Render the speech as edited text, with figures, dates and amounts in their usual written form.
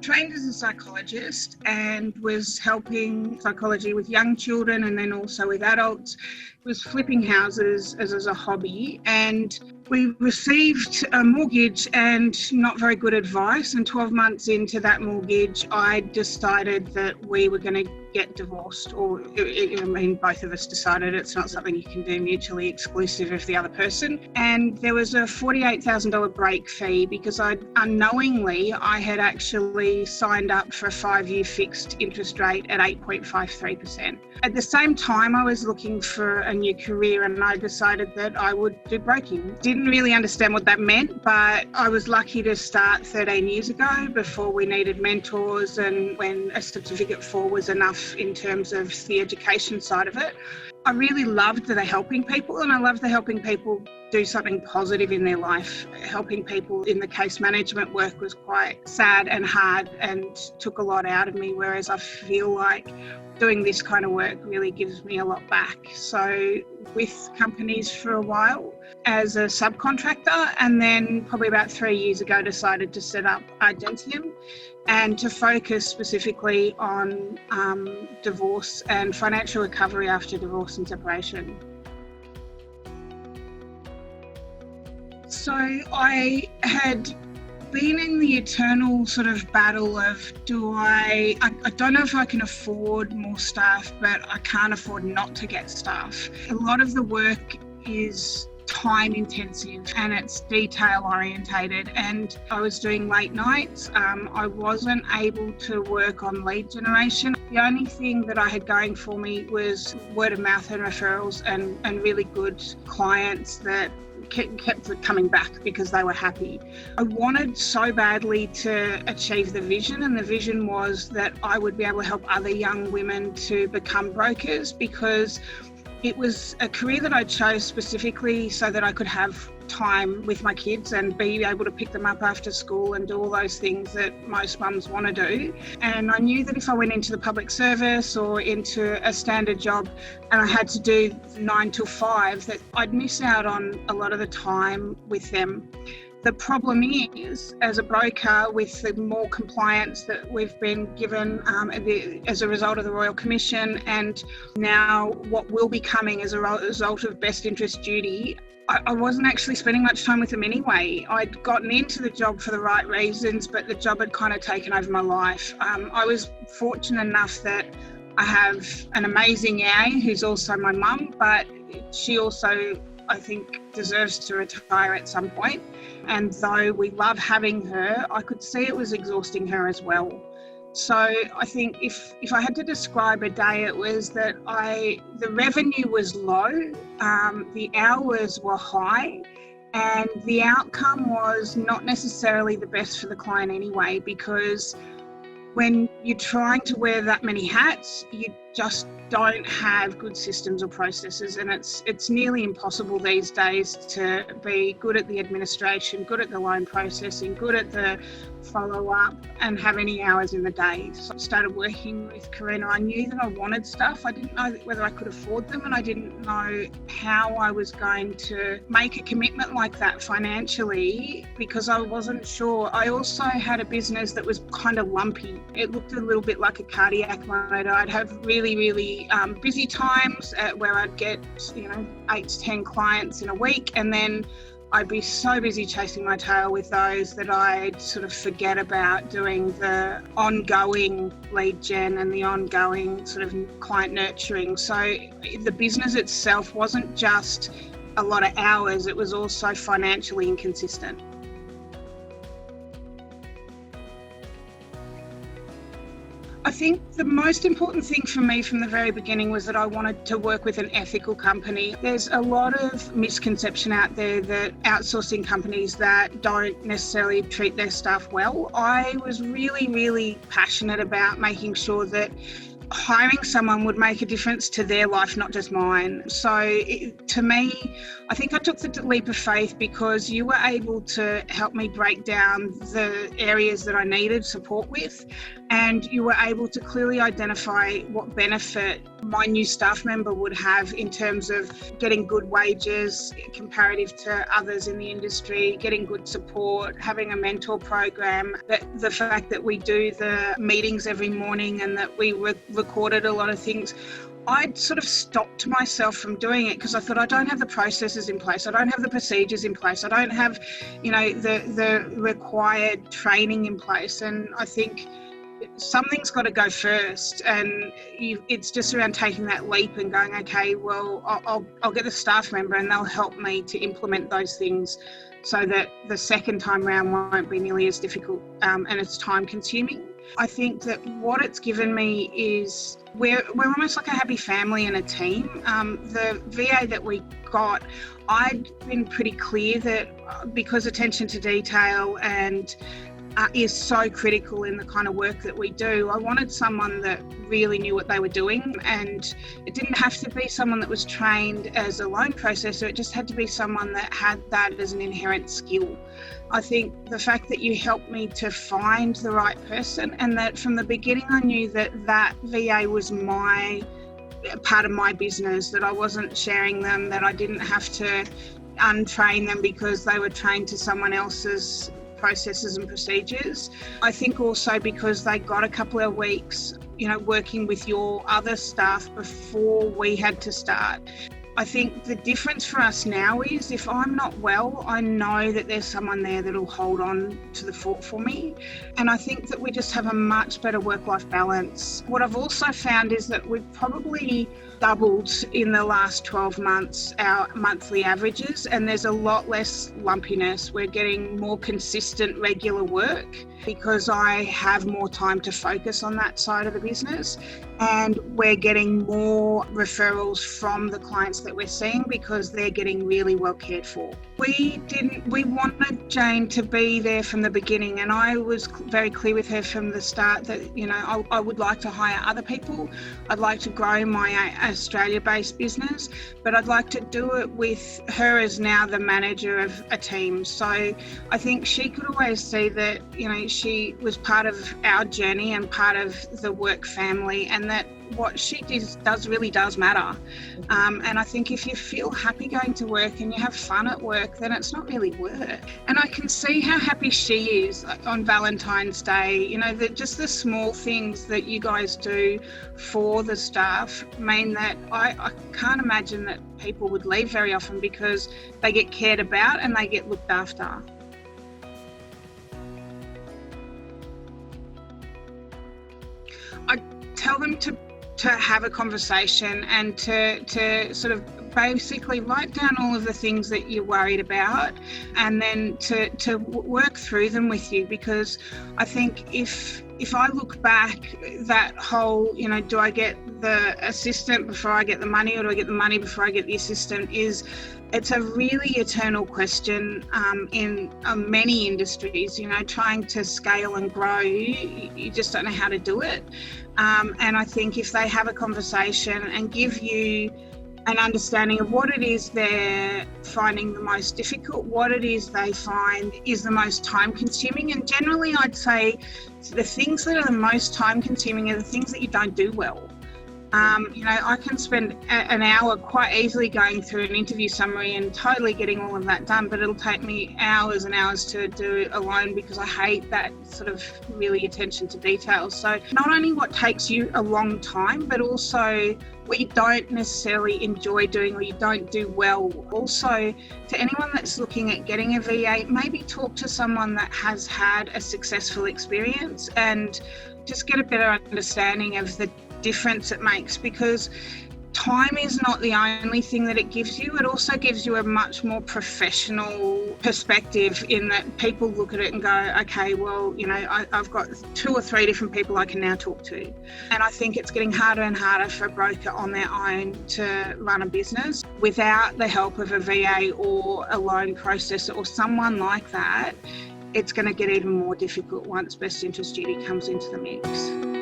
trained as a psychologist and was helping psychology with young children and then also with adults. Was flipping houses as a hobby, and we received a mortgage and not very good advice, and 12 months into that mortgage I decided that we were going to get divorced, or both of us decided. It's not something you can do mutually exclusive of the other person. And there was a $48,000 break fee because I had actually signed up for a 5-year fixed interest rate at 8.53%. At the same time, I was looking for a new career, and I decided that I would do broking. Didn't really understand what that meant, but I was lucky to start 13 years ago before we needed mentors and when a certificate 4 was enough in terms of the education side of it. I really loved the helping people, and I loved the helping people do something positive in their life. Helping people in the case management work was quite sad and hard and took a lot out of me, whereas I feel like doing this kind of work really gives me a lot back. So with companies for a while as a subcontractor, and then probably about 3 years ago decided to set up Argentinum and to focus specifically on divorce and financial recovery after divorce and separation. So I had been in the eternal sort of battle of I don't know if I can afford more staff, but I can't afford not to get staff. A lot of the work is time intensive and it's detail orientated, and I was doing late nights. I wasn't able to work on lead generation. The only thing that I had going for me was word of mouth and referrals and really good clients that kept coming back because they were happy. I wanted so badly to achieve the vision, and the vision was that I would be able to help other young women to become brokers, because it was a career that I chose specifically so that I could have time with my kids and be able to pick them up after school and do all those things that most mums want to do. And I knew that if I went into the public service or into a standard job and I had to do 9 till 5, that I'd miss out on a lot of the time with them. The problem is, as a broker, with the more compliance that we've been given as a result of the Royal Commission, and now what will be coming as a result of best interest duty, I wasn't actually spending much time with them anyway. I'd gotten into the job for the right reasons, but the job had kind of taken over my life. I was fortunate enough that I have an amazing EA who's also my mum, but she also, I think, deserves to retire at some point. And though we love having her, I could see it was exhausting her as well. So I think if I had to describe a day, it was that the revenue was low, the hours were high, and the outcome was not necessarily the best for the client anyway, because when you're trying to wear that many hats, you just don't have good systems or processes, and it's nearly impossible these days to be good at the administration, good at the loan processing, good at the follow-up, and have any hours in the day. So I started working with Koruna. I knew that I wanted stuff. I didn't know whether I could afford them, and I didn't know how I was going to make a commitment like that financially, because I wasn't sure. I also had a business that was kind of lumpy. It looked a little bit like a cardiac motor. I'd have really busy times where I'd get 8 to 10 clients in a week, and then I'd be so busy chasing my tail with those that I'd sort of forget about doing the ongoing lead gen and the ongoing sort of client nurturing. So the business itself wasn't just a lot of hours, it was also financially inconsistent. I think the most important thing for me from the very beginning was that I wanted to work with an ethical company. There's a lot of misconception out there that outsourcing companies that don't necessarily treat their staff well. I was really passionate about making sure that hiring someone would make a difference to their life, not just mine. So to me, I think I took the leap of faith because you were able to help me break down the areas that I needed support with. and you were able to clearly identify what benefit my new staff member would have in terms of getting good wages comparative to others in the industry, getting good support, having a mentor program, the fact that we do the meetings every morning and that we recorded a lot of things. I'd sort of stopped myself from doing it because I thought, I don't have the processes in place, I don't have the procedures in place, I don't have, the required training in place. And I think something's got to go first, and it's just around taking that leap and going, okay, well, I'll get the staff member and they'll help me to implement those things so that the second time round won't be nearly as difficult and it's time consuming. I think that what it's given me is we're almost like a happy family and a team. The VA that we got, I'd been pretty clear that because attention to detail and is so critical in the kind of work that we do, I wanted someone that really knew what they were doing, and it didn't have to be someone that was trained as a loan processor, it just had to be someone that had that as an inherent skill. I think the fact that you helped me to find the right person, and that from the beginning I knew that VA was part of my business, that I wasn't sharing them, that I didn't have to untrain them because they were trained to someone else's processes and procedures. I think also because they got a couple of weeks, working with your other staff before we had to start. I think the difference for us now is if I'm not well, I know that there's someone there that'll hold on to the fort for me. And I think that we just have a much better work-life balance. What I've also found is that we've probably doubled in the last 12 months our monthly averages, and there's a lot less lumpiness. We're getting more consistent, regular work because I have more time to focus on that side of the business, and we're getting more referrals from the clients that we're seeing because they're getting really well cared for. We wanted Jane to be there from the beginning, and I was very clear with her from the start that, I would like to hire other people. I'd like to grow my Australia-based business, but I'd like to do it with her as now the manager of a team. So I think she could always see that, she was part of our journey and part of the work family, and that what she really does matter. And I think if you feel happy going to work and you have fun at work, then it's not really work. And I can see how happy she is on Valentine's Day. Just the small things that you guys do for the staff mean that I can't imagine that people would leave very often because they get cared about and they get looked after. I tell them to have a conversation and to sort of basically write down all of the things that you're worried about, and then to work through them with you. Because I think if I look back, that whole, do I get the assistant before I get the money, or do I get the money before I get the assistant, it's a really eternal question in many industries. Trying to scale and grow, you just don't know how to do it. And I think if they have a conversation and give you an understanding of what it is they're finding the most difficult, what it is they find is the most time consuming. And generally I'd say the things that are the most time consuming are the things that you don't do well. I can spend an hour quite easily going through an interview summary and totally getting all of that done, but it'll take me hours and hours to do it alone because I hate that sort of really attention to detail. So not only what takes you a long time, but also what you don't necessarily enjoy doing or you don't do well. Also, to anyone that's looking at getting a VA, maybe talk to someone that has had a successful experience and just get a better understanding of the difference it makes, because time is not the only thing that it gives you. It also gives you a much more professional perspective in that people look at it and go, okay, well, I've got 2 or 3 different people I can now talk to. And I think it's getting harder and harder for a broker on their own to run a business without the help of a VA or a loan processor or someone like that. It's going to get even more difficult once best interest duty comes into the mix.